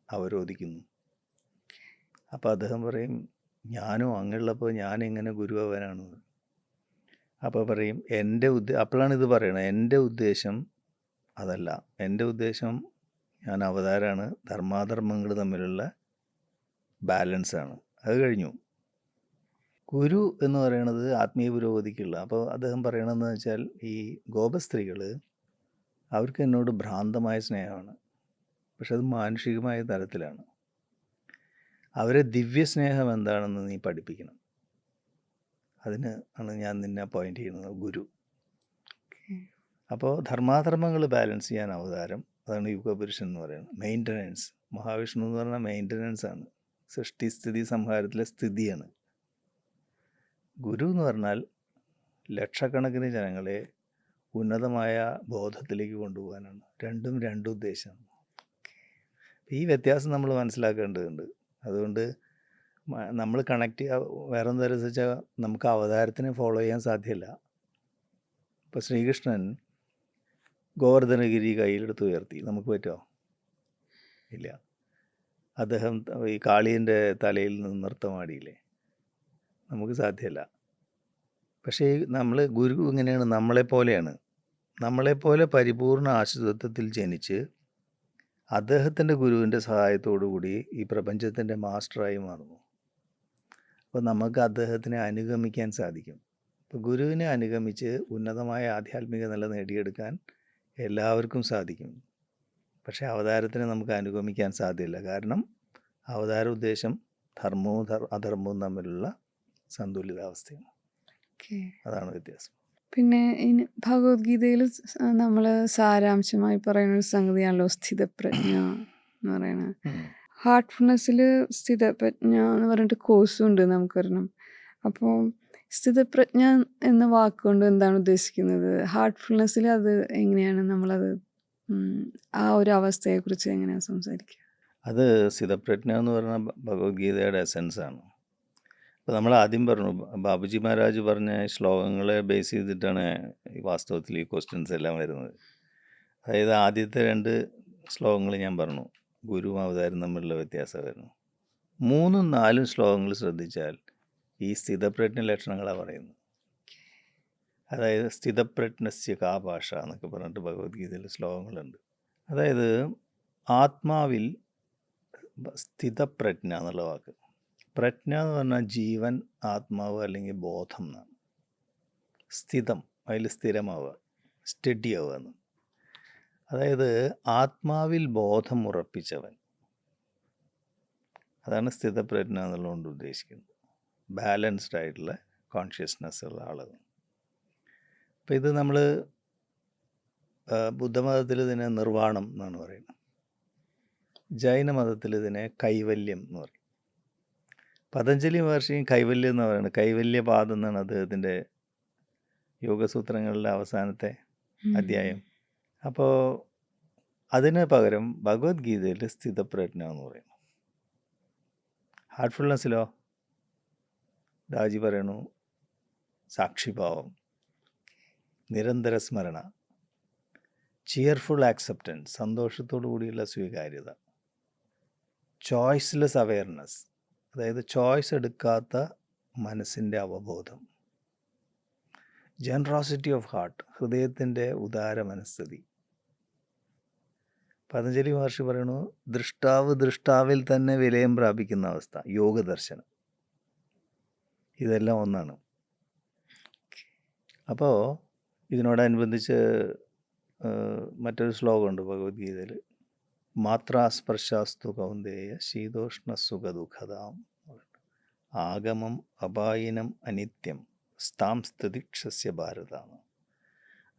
[SPEAKER 2] അവരോധിക്കുന്നു. അപ്പോൾ അദ്ദേഹം പറയും, ഞാനോ അങ്ങുള്ളപ്പോൾ ഞാൻ എങ്ങനെ ഗുരുവാനാണ്? അപ്പോൾ പറയും അപ്പോഴാണ് ഇത് പറയണത്, എൻ്റെ ഉദ്ദേശം അതല്ല, എൻ്റെ ഉദ്ദേശം ഞാൻ അവതാരമാണ്, ധർമാധർമ്മങ്ങൾ തമ്മിലുള്ള ബാലൻസാണ്. അത് കഴിഞ്ഞു. ഗുരു എന്ന് പറയുന്നത് ആത്മീയ പുരോഗതിക്കുള്ള. അപ്പോൾ അദ്ദേഹം പറയണമെന്ന് വെച്ചാൽ ഈ ഗോപസ്ത്രീകൾ അവർക്ക് എന്നോട് ഭ്രാന്തമായ സ്നേഹമാണ്, പക്ഷെ അത് മാനുഷികമായ തലത്തിലാണ്. അവരെ ദിവ്യസ്നേഹം എന്താണെന്ന് നീ പഠിപ്പിക്കണം. അതിന് ആണ് ഞാൻ നിന്നെ പോയിൻ്റ് ചെയ്യുന്നത്, ഗുരു. അപ്പോൾ ധർമാധർമ്മങ്ങൾ ബാലൻസ് ചെയ്യാൻ അവതാരം, അതാണ് യുഗപുരുഷൻ എന്ന് പറയുന്നത്. മെയിൻ്റനൻസ്, മഹാവിഷ്ണു എന്ന് പറഞ്ഞാൽ മെയിൻ്റനൻസ് ആണ്, സൃഷ്ടി സ്ഥിതി സംഹാരത്തിലെ സ്ഥിതിയാണ്. ഗുരു എന്ന് പറഞ്ഞാൽ ലക്ഷക്കണക്കിന് ജനങ്ങളെ ഉന്നതമായ ബോധത്തിലേക്ക് കൊണ്ടുപോകാനാണ്. രണ്ട് ഉദ്ദേശമാണ്. ഈ വ്യത്യാസം നമ്മൾ മനസ്സിലാക്കേണ്ടതുണ്ട്. അതുകൊണ്ട് നമ്മൾ കണക്ട് വേറെ എന്താണെന്ന് വെച്ചാൽ നമുക്ക് അവതാരത്തിനെ ഫോളോ ചെയ്യാൻ സാധ്യമല്ല. ഇപ്പോൾ ശ്രീകൃഷ്ണൻ ഗോവർദ്ധനഗിരി കയ്യിലെടുത്ത് ഉയർത്തി, നമുക്ക് പറ്റുമോ? ഇല്ല. അദ്ദേഹം ഈ കാളിയൻ്റെ തലയിൽ നിന്ന് നൃത്തമാടിയില്ലേ, നമുക്ക് സാധ്യമല്ല. പക്ഷേ നമ്മൾ ഗുരു ഇങ്ങനെയാണ്, നമ്മളെപ്പോലെ പരിപൂർണ ആശ്രിതത്വത്തിൽ ജനിച്ച് അദ്ദേഹത്തിൻ്റെ ഗുരുവിൻ്റെ സഹായത്തോടുകൂടി ഈ പ്രപഞ്ചത്തിൻ്റെ മാസ്റ്ററായി മാറുന്നു. അപ്പോൾ നമുക്ക് അദ്ദേഹത്തിനെ അനുഗമിക്കാൻ സാധിക്കും. ഇപ്പോൾ ഗുരുവിനെ അനുഗമിച്ച് ഉന്നതമായ ആധ്യാത്മിക നില നേടിയെടുക്കാൻ എല്ലാവർക്കും സാധിക്കും. പക്ഷേ അവതാരത്തിനെ നമുക്ക് അനുഗമിക്കാൻ സാധ്യമല്ല. കാരണം അവതാര ഉദ്ദേശം ധർമ്മവും അധർമ്മവും തമ്മിലുള്ള സന്തുലിതാവസ്ഥയാണ്. അതാണ് വ്യത്യാസം.
[SPEAKER 1] പിന്നെ ഇനി ഭഗവത്ഗീതയിൽ നമ്മൾ സാരാംശമായി പറയുന്ന ഒരു സംഗതിയാണല്ലോ സ്ഥിതപ്രജ്ഞ എന്ന് പറയുന്നത്. ഹാർട്ട്ഫുൾനെസ്സിൽ സ്ഥിതപ്രജ്ഞ എന്ന് പറഞ്ഞിട്ട് കോഴ്സും ഉണ്ട് നമുക്കൊരെണ്ണം. അപ്പോൾ സ്ഥിതപ്രജ്ഞ എന്ന വാക്കുകൊണ്ട് എന്താണ് ഉദ്ദേശിക്കുന്നത്? ഹാർട്ട്ഫുൾനെസ്സിൽ അത് എങ്ങനെയാണ് നമ്മളത് ആ ഒരു അവസ്ഥയെക്കുറിച്ച് എങ്ങനെയാണ് സംസാരിക്കുക?
[SPEAKER 2] അത് സ്ഥിതപ്രജ്ഞ എന്ന് പറഞ്ഞാൽ ഭഗവത്ഗീതയുടെ എസൻസാണ്. അപ്പോൾ നമ്മൾ ആദ്യം പറഞ്ഞു, ബാബുജി മഹാരാജ് പറഞ്ഞ ശ്ലോകങ്ങളെ ബേസ് ചെയ്തിട്ടാണ് ഈ വാസ്തവത്തിൽ ഈ ക്വസ്റ്റ്യൻസ് എല്ലാം വരുന്നത്. അതായത് ആദ്യത്തെ 2 ശ്ലോകങ്ങൾ ഞാൻ പറഞ്ഞു, ഗുരുവും അവതാരം തമ്മിലുള്ള വ്യത്യാസമായിരുന്നു. 3ഉം 4ഉം ശ്ലോകങ്ങൾ ശ്രദ്ധിച്ചാൽ ഈ സ്ഥിതപ്രജ്ഞ ലക്ഷണങ്ങളാണ് പറയുന്നത്. അതായത് സ്ഥിതപ്രജ്ഞസ്യ കാ ഭാഷ എന്നൊക്കെ പറഞ്ഞിട്ട് ഭഗവത്ഗീതയിൽ ശ്ലോകങ്ങളുണ്ട്. അതായത് ആത്മാവിൽ സ്ഥിതപ്രജ്ഞ എന്നുള്ള വാക്ക്, പ്രജ്ഞ എന്ന് പറഞ്ഞാൽ ജീവൻ, ആത്മാവ് അല്ലെങ്കിൽ ബോധം എന്നാണ്. സ്ഥിതം അതിൽ സ്ഥിരമാവുക, സ്റ്റഡി ആവുക എന്ന്. അതായത് ആത്മാവിൽ ബോധം ഉറപ്പിച്ചവൻ, അതാണ് സ്ഥിതപ്രജ്ഞ എന്നുള്ളതുകൊണ്ട് ഉദ്ദേശിക്കുന്നത്. ബാലൻസ്ഡ് ആയിട്ടുള്ള കോൺഷ്യസ്നെസ് ഉള്ള ആളാണ്. അപ്പം ഇത് നമ്മൾ ബുദ്ധമതത്തിൽ ഇതിനെ നിർവ്വാണം എന്നാണ് പറയുന്നത്. ജൈനമതത്തിൽ ഇതിനെ കൈവല്യം എന്ന് പറയും. പതഞ്ജലി മഹർഷിയും കൈവല്യം എന്ന് പറയുന്നത്, കൈവല്യപാദം എന്നാണ് അദ്ദേഹത്തിൻ്റെ യോഗസൂത്രങ്ങളുടെ അവസാനത്തെ അധ്യായം. അപ്പോൾ അതിന് പകരം ഭഗവത്ഗീതയിൽ സ്ഥിതപ്രജ്ഞ എന്ന് പറയുന്നു. ഹാർട്ട്ഫുൾനെസ്സിലോ ദാജി പറയണു സാക്ഷിഭാവം, നിരന്തര സ്മരണ, ചിയർഫുൾ ആക്സെപ്റ്റൻസ്, സന്തോഷത്തോടു കൂടിയുള്ള സ്വീകാര്യത, ചോയ്സ്ലെസ് അവെയർനെസ്, അതായത് ചോയ്സ് എടുക്കാത്ത മനസ്സിൻ്റെ അവബോധം, ജനറോസിറ്റി ഓഫ് ഹാർട്ട്, ഹൃദയത്തിൻ്റെ ഉദാര മനസ്ഥിതി. പതഞ്ജലി മഹർഷി പറയണു ദൃഷ്ടാവ് ദൃഷ്ടാവിൽ തന്നെ വിലയം പ്രാപിക്കുന്ന അവസ്ഥ, യോഗദർശനം. ഇതെല്ലാം ഒന്നാണ്. അപ്പോൾ ഇതിനോടനുബന്ധിച്ച് മറ്റൊരു ശ്ലോകമുണ്ട് ഭഗവത്ഗീതയിൽ, മാത്രാസ്പർശാസ്തു കൗന്ദേയ ശീതോഷ്ണ സുഖദുഃഖതാം, ആഗമം അപായിനം അനിത്യം സ്ഥാം സ്ഥിതിക്ഷസ്യ ഭാരതാണ്.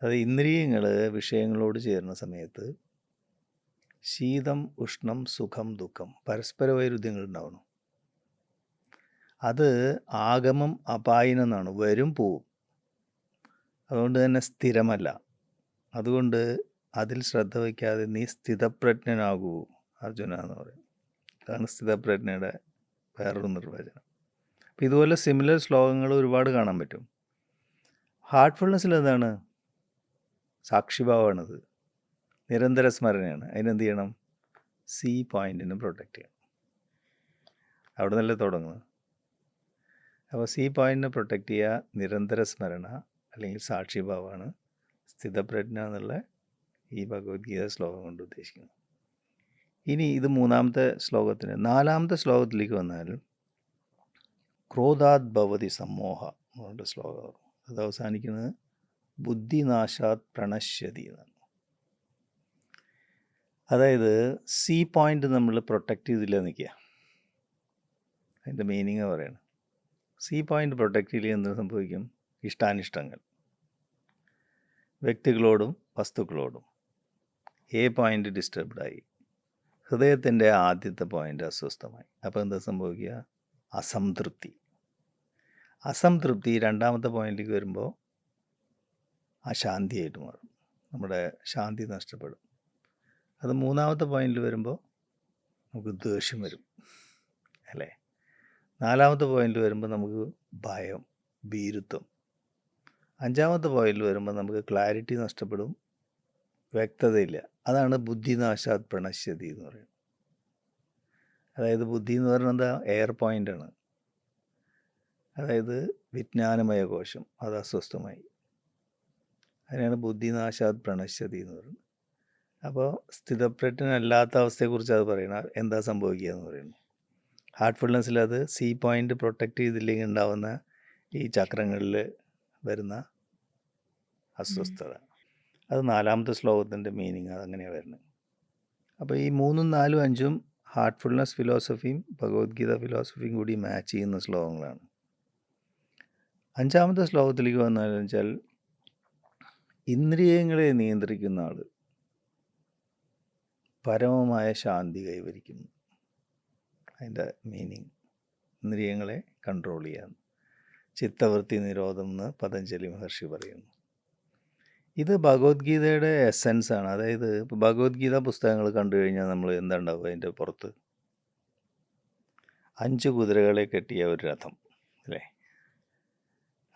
[SPEAKER 2] അത് ഇന്ദ്രിയങ്ങൾ വിഷയങ്ങളോട് ചേരുന്ന സമയത്ത് ശീതം ഉഷ്ണം സുഖം ദുഃഖം പരസ്പര വൈരുദ്ധ്യങ്ങൾ ഉണ്ടാവണം. അത് ആഗമം അപായിനം എന്നാണ്, വരും പോവും. അതുകൊണ്ട് തന്നെ സ്ഥിരമല്ല. അതുകൊണ്ട് അതിൽ ശ്രദ്ധ വയ്ക്കാതെ നീ സ്ഥിതപ്രജ്ഞനാകൂ അർജുന എന്ന് പറയും. അതാണ് സ്ഥിതപ്രജ്ഞയുടെ വേറൊരു നിർവചനം. അപ്പം ഇതുപോലെ സിമിലർ ശ്ലോകങ്ങൾ ഒരുപാട് കാണാൻ പറ്റും. ഹാർട്ട്ഫുൾനെസ്സിൽ എന്താണ്? സാക്ഷിഭാവമാണത്, നിരന്തര സ്മരണയാണ്. അതിനെന്ത് ചെയ്യണം? സി പോയിന്റിനെ പ്രൊട്ടക്റ്റ് ചെയ്യണം. അവിടെ നിന്നല്ലേ തുടങ്ങുന്നത്. അപ്പോൾ സി പോയിന്റിനെ പ്രൊട്ടക്റ്റ് ചെയ്യുക, നിരന്തര സ്മരണ അല്ലെങ്കിൽ സാക്ഷിഭാവമാണ് സ്ഥിതപ്രജ്ഞ എന്നുള്ള ഈ ഭഗവത്ഗീത ശ്ലോകം കൊണ്ട് ഉദ്ദേശിക്കുന്നത്. ഇനി ഇത് 3ാമത്തെ ശ്ലോകത്തിന്. 4ാമത്തെ ശ്ലോകത്തിലേക്ക് വന്നാൽ ക്രോധാത് ഭവതി സമ്മോഹ എന്ന് പറഞ്ഞ ശ്ലോകം. അത് അവസാനിക്കുന്നത് ബുദ്ധിനാശാത് പ്രണശ്യതി എന്നാണ്. അതായത് സി പോയിന്റ് നമ്മൾ പ്രൊട്ടക്റ്റ് ചെയ്തില്ല നിൽക്കുക. അതിൻ്റെ മീനിങ് പറയണം. സി പോയിന്റ് പ്രൊട്ടക്റ്റ് ചെയ്യില്ല എന്ത് സംഭവിക്കും? ഇഷ്ടാനിഷ്ടങ്ങൾ, വ്യക്തികളോടും വസ്തുക്കളോടും. എ പോയിന്റ് ഡിസ്റ്റർബ്ഡായി, ഹൃദയത്തിൻ്റെ ആദ്യത്തെ പോയിന്റ് അസ്വസ്ഥമായി. അപ്പോൾ എന്താ സംഭവിക്കുക? അസംതൃപ്തി. അസംതൃപ്തി 2ാമത്തെ പോയിന്റിലേക്ക് വരുമ്പോൾ അശാന്തിയായിട്ട് മാറും, നമ്മുടെ ശാന്തി നഷ്ടപ്പെടും. അത് 3ാമത്തെ പോയിന്റിൽ വരുമ്പോൾ നമുക്ക് ദേഷ്യം വരും, അല്ലേ? 4ാമത്തെ പോയിന്റിൽ വരുമ്പോൾ നമുക്ക് ഭയം, ഭീരുത്വം. 5ാമത്തെ പോയിന്റിൽ വരുമ്പോൾ നമുക്ക് ക്ലാരിറ്റി നഷ്ടപ്പെടും, വ്യക്തതയില്ല. അതാണ് ബുദ്ധിനാശാത് പ്രണശ്യതി എന്ന് പറയുന്നത്. അതായത് ബുദ്ധി എന്ന് പറയുന്നത് എന്താ? എയർ പോയിൻ്റാണ്. അതായത് വിജ്ഞാനമയ കോശം അത് അസ്വസ്ഥമായി. അതിനാണ് ബുദ്ധിനാശാത് പ്രണശ്യതി എന്ന് പറയുന്നത്. അപ്പോൾ സ്ഥിതപ്രജ്ഞനല്ലാത്ത അവസ്ഥയെക്കുറിച്ച് അത് പറയണം. എന്താ സംഭവിക്കുക എന്ന് പറയുന്നു. ഹാർട്ട്ഫുൾനെസ്സിൽ അത് സി പോയിന്റ് പ്രൊട്ടക്റ്റ് ചെയ്തില്ലെങ്കിൽ ഉണ്ടാവുന്ന ഈ ചക്രങ്ങളിൽ വരുന്ന അസ്വസ്ഥത. അത് 4ാമത്തെ ശ്ലോകത്തിൻ്റെ മീനിങ് അതങ്ങനെയാണ് വരുന്നത്. അപ്പോൾ ഈ 3ഉം 4ഉം 5ഉം ഹാർട്ട്ഫുൾനെസ് ഫിലോസഫിയും ഭഗവത്ഗീത ഫിലോസഫിയും കൂടി മാച്ച് ചെയ്യുന്ന ശ്ലോകങ്ങളാണ്. 5ാമത്തെ ശ്ലോകത്തിലേക്ക് വന്നതെന്ന് വെച്ചാൽ ഇന്ദ്രിയങ്ങളെ നിയന്ത്രിക്കുന്ന ആൾ പരമമായ ശാന്തി കൈവരിക്കുന്നു. അതിൻ്റെ മീനിങ്. ഇന്ദ്രിയങ്ങളെ കൺട്രോൾ ചെയ്യാൻ. ചിത്തവൃത്തി നിരോധം എന്ന് പതഞ്ജലി മഹർഷി പറയുന്നു. ഇത് ഭഗവത്ഗീതയുടെ എസെൻസ് ആണ്. അതായത് ഇപ്പോൾ ഭഗവത്ഗീത പുസ്തകങ്ങൾ കണ്ടു കഴിഞ്ഞാൽ നമ്മൾ എന്താ ഉണ്ടാവുക? അതിൻ്റെ പുറത്ത് 5 കുതിരകളെ കെട്ടിയ ഒരു രഥം അല്ലേ?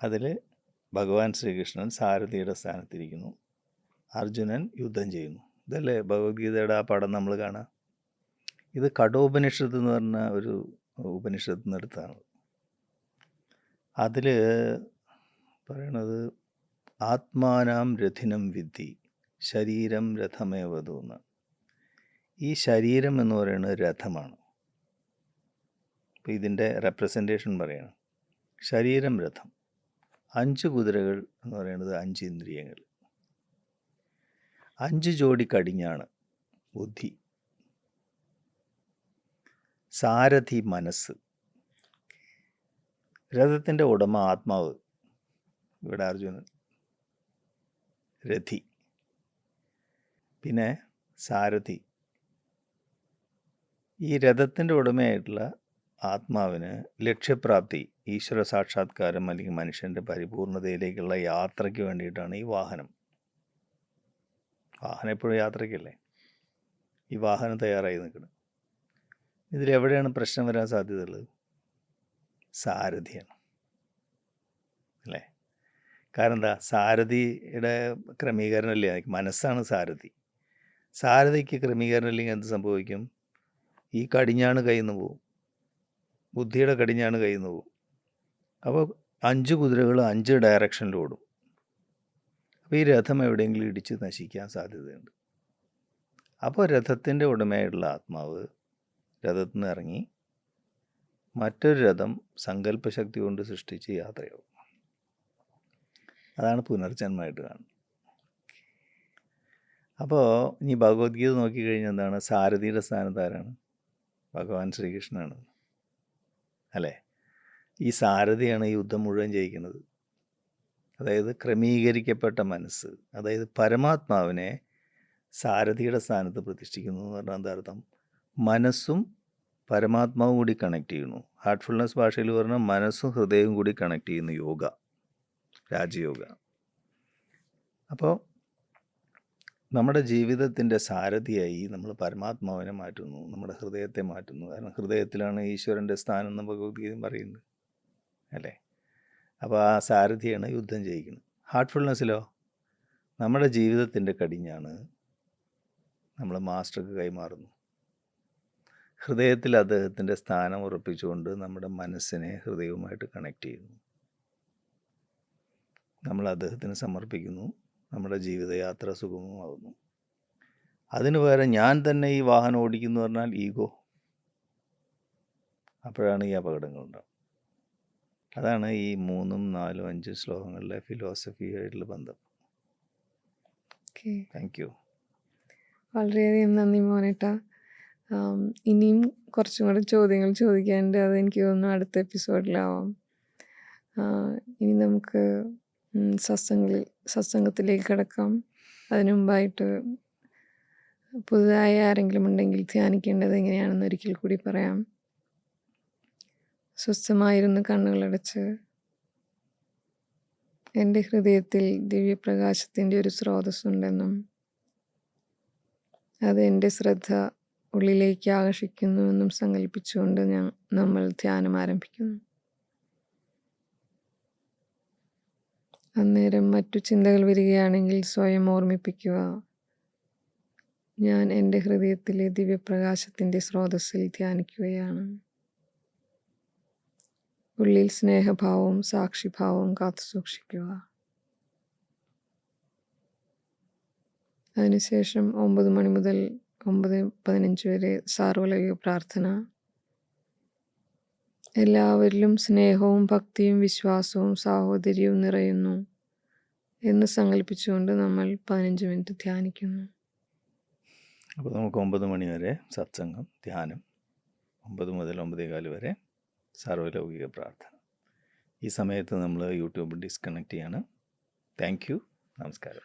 [SPEAKER 2] അതിൽ ഭഗവാൻ ശ്രീകൃഷ്ണൻ സാരഥിയുടെ സ്ഥാനത്തിരിക്കുന്നു, അർജുനൻ യുദ്ധം ചെയ്യുന്നു. ഇതല്ലേ ഭഗവത്ഗീതയുടെ ആ പടം നമ്മൾ കാണാം. ഇത് കഠോപനിഷത്ത് എന്ന് പറഞ്ഞ ഒരു ഉപനിഷത്തിൽ നിന്ന് എടുത്താണ്. അതിൽ പറയണത് ആത്മാനാം രഥിനം വിദ്ധി ശരീരം രഥമേവതു എന്ന്. ഈ ശരീരം എന്ന് പറയുന്നത് രഥമാണ്. അപ്പോൾ ഇതിൻ്റെ റെപ്രസെൻറ്റേഷൻ പറയണം. ശരീരം രഥം, 5 കുതിരകൾ എന്ന് പറയുന്നത് 5 ഇന്ദ്രിയങ്ങൾ, 5 ജോഡി കടിഞ്ഞാണ് ബുദ്ധി, സാരഥി മനസ്സ്, രഥത്തിൻ്റെ ഉടമ ആത്മാവ്, ഇവിടെ അർജുനൻ രഥി, പിന്നെ സാരഥി. ഈ രഥത്തിൻ്റെ ഉടമയായിട്ടുള്ള ആത്മാവിന് ലക്ഷ്യപ്രാപ്തി, ഈശ്വര സാക്ഷാത്കാരം അല്ലെങ്കിൽ മനുഷ്യൻ്റെ പരിപൂർണതയിലേക്കുള്ള യാത്രയ്ക്ക് വേണ്ടിയിട്ടാണ് ഈ വാഹനം. വാഹനം എപ്പോഴും യാത്രയ്ക്കല്ലേ? ഈ വാഹനം തയ്യാറായി നിൽക്കണം. ഇതിലെവിടെയാണ് പ്രശ്നം വരാൻ സാധ്യതയുള്ളത്? സാരഥിയാണ് അല്ലേ? കാരണം എന്താ? സാരഥിയുടെ ക്രമീകരണമല്ലേ, മനസ്സാണ് സാരഥി. സാരഥിക്ക് ക്രമീകരണം ഇല്ലെങ്കിൽ എന്ത് സംഭവിക്കും? ഈ കടിഞ്ഞാണ് കയ്യിൽ നിന്ന് പോവും, ബുദ്ധിയുടെ കടിഞ്ഞാണ് കയ്യിൽ നിന്ന് പോവും. അപ്പോൾ 5 കുതിരകൾ 5 ഡയറക്ഷനിൽ ഓടും. അപ്പോൾ ഈ രഥം എവിടെയെങ്കിലും ഇടിച്ച് നശിക്കാൻ സാധ്യതയുണ്ട്. അപ്പോൾ രഥത്തിൻ്റെ ഉടമയായിട്ടുള്ള ആത്മാവ് രഥത്തിൽ നിന്ന് ഇറങ്ങി മറ്റൊരു രഥം സങ്കല്പശക്തി കൊണ്ട് സൃഷ്ടിച്ച് യാത്രയാവും. അതാണ് പുനർജന്മമായിട്ട് കാണുന്നത്. അപ്പോൾ ഇനി ഭഗവത്ഗീത നോക്കിക്കഴിഞ്ഞാൽ എന്താണ്? സാരഥിയുടെ സ്ഥാനത്ത് ആരാണ്? ഭഗവാൻ ശ്രീകൃഷ്ണനാണ് അല്ലേ? ഈ സാരഥിയാണ് ഈ യുദ്ധം മുഴുവൻ ജയിക്കുന്നത്. അതായത് ക്രമീകരിക്കപ്പെട്ട മനസ്സ്, അതായത് പരമാത്മാവിനെ സാരഥിയുടെ സ്ഥാനത്ത് പ്രതിഷ്ഠിക്കുന്നു എന്ന് പറഞ്ഞാൽ എന്താ അർത്ഥം? മനസ്സും പരമാത്മാവും കൂടി കണക്ട് ചെയ്യുന്നു. ഹാർട്ട്ഫുൾനെസ് ഭാഷയിൽ പറഞ്ഞാൽ മനസ്സും ഹൃദയവും കൂടി കണക്ട് ചെയ്യുന്നു യോഗ, രാജയോഗ. അപ്പോൾ നമ്മുടെ ജീവിതത്തിൻ്റെ സാരഥിയായി നമ്മൾ പരമാത്മാവിനെ മാറ്റുന്നു, നമ്മുടെ ഹൃദയത്തെ മാറ്റുന്നു. കാരണം ഹൃദയത്തിലാണ് ഈശ്വരൻ്റെ സ്ഥാനം എന്ന് ഭഗവത്ഗീതയും പറയുന്നത് അല്ലേ? അപ്പോൾ ആ സാരഥിയാണ് യുദ്ധം ചെയ്യിക്കുന്നത്. ഹാർട്ട്ഫുൾനെസ്സിലോ നമ്മുടെ ജീവിതത്തിൻ്റെ കടിഞ്ഞാണ് നമ്മൾ മാസ്റ്റർക്ക് കൈമാറുന്നു. ഹൃദയത്തിൽ അദ്ദേഹത്തിൻ്റെ സ്ഥാനം ഉറപ്പിച്ചുകൊണ്ട് നമ്മുടെ മനസ്സിനെ ഹൃദയവുമായിട്ട് കണക്ട് ചെയ്യുന്നു. നമ്മൾ അദ്ദേഹത്തിന് സമർപ്പിക്കുന്നു. നമ്മുടെ ജീവിതയാത്ര സുഗമമാകുന്നു. അതിന് പകരം ഞാൻ തന്നെ ഈ വാഹനം ഓടിക്കുന്നു പറഞ്ഞാൽ ഈഗോ. അപ്പോഴാണ് ഈ അപകടങ്ങളുണ്ടാകും. അതാണ് ഈ 3, 4, 5 ശ്ലോകങ്ങളിലെ ഫിലോസഫിയായിട്ടുള്ള ബന്ധം. Thank you.
[SPEAKER 1] വളരെയധികം നന്ദി മോനേട്ടാ. ഇനിയും കുറച്ചും കൂടെ ചോദ്യങ്ങൾ ചോദിക്കാനുണ്ട്. അതെനിക്ക് തോന്നുന്നു അടുത്ത എപ്പിസോഡിലാവാം. ഇനി നമുക്ക് സത്സംഗത്തിലേക്ക് കിടക്കാം. അതിനു മുമ്പായിട്ട് പുതുതായി ആരെങ്കിലും ഉണ്ടെങ്കിൽ ധ്യാനിക്കേണ്ടത് എങ്ങനെയാണെന്ന് ഒരിക്കൽ കൂടി പറയാം. സ്വസ്ഥമായിരുന്ന് കണ്ണുകളടച്ച് എൻ്റെ ഹൃദയത്തിൽ ദിവ്യപ്രകാശത്തിൻ്റെ ഒരു സ്രോതസ്സുണ്ടെന്നും അത് എൻ്റെ ശ്രദ്ധ ഉള്ളിലേക്ക് ആകർഷിക്കുന്നുവെന്നും സങ്കല്പിച്ചുകൊണ്ട് നമ്മൾ ധ്യാനം ആരംഭിക്കുന്നു. അന്നേരം മറ്റു ചിന്തകൾ വരികയാണെങ്കിൽ സ്വയം ഓർമ്മിപ്പിക്കുക, ഞാൻ എൻ്റെ ഹൃദയത്തിലെ ദിവ്യപ്രകാശത്തിൻ്റെ സ്രോതസ്സിൽ ധ്യാനിക്കുകയാണ്. ഉള്ളിൽ സ്നേഹഭാവവും സാക്ഷിഭാവവും കാത്തു സൂക്ഷിക്കുക. അതിനുശേഷം 9 മണി മുതൽ 9:15 വരെ സാർവലൗകിക പ്രാർത്ഥന. എല്ലാവരിലും സ്നേഹവും ഭക്തിയും വിശ്വാസവും സാഹോദര്യവും നിറയുന്നു എന്ന് സങ്കല്പിച്ചുകൊണ്ട് നമ്മൾ 15 മിനിറ്റ് ധ്യാനിക്കുന്നു.
[SPEAKER 2] അപ്പോൾ നമുക്ക് 9 മണി വരെ സത്സംഗം, ധ്യാനം, 9 മുതൽ 9:15 വരെ സാർവലൗകിക പ്രാർത്ഥന. ഈ സമയത്ത് നമ്മൾ യൂട്യൂബ് ഡിസ്കണക്ട് ചെയ്യാണ്. Thank you. നമസ്കാരം.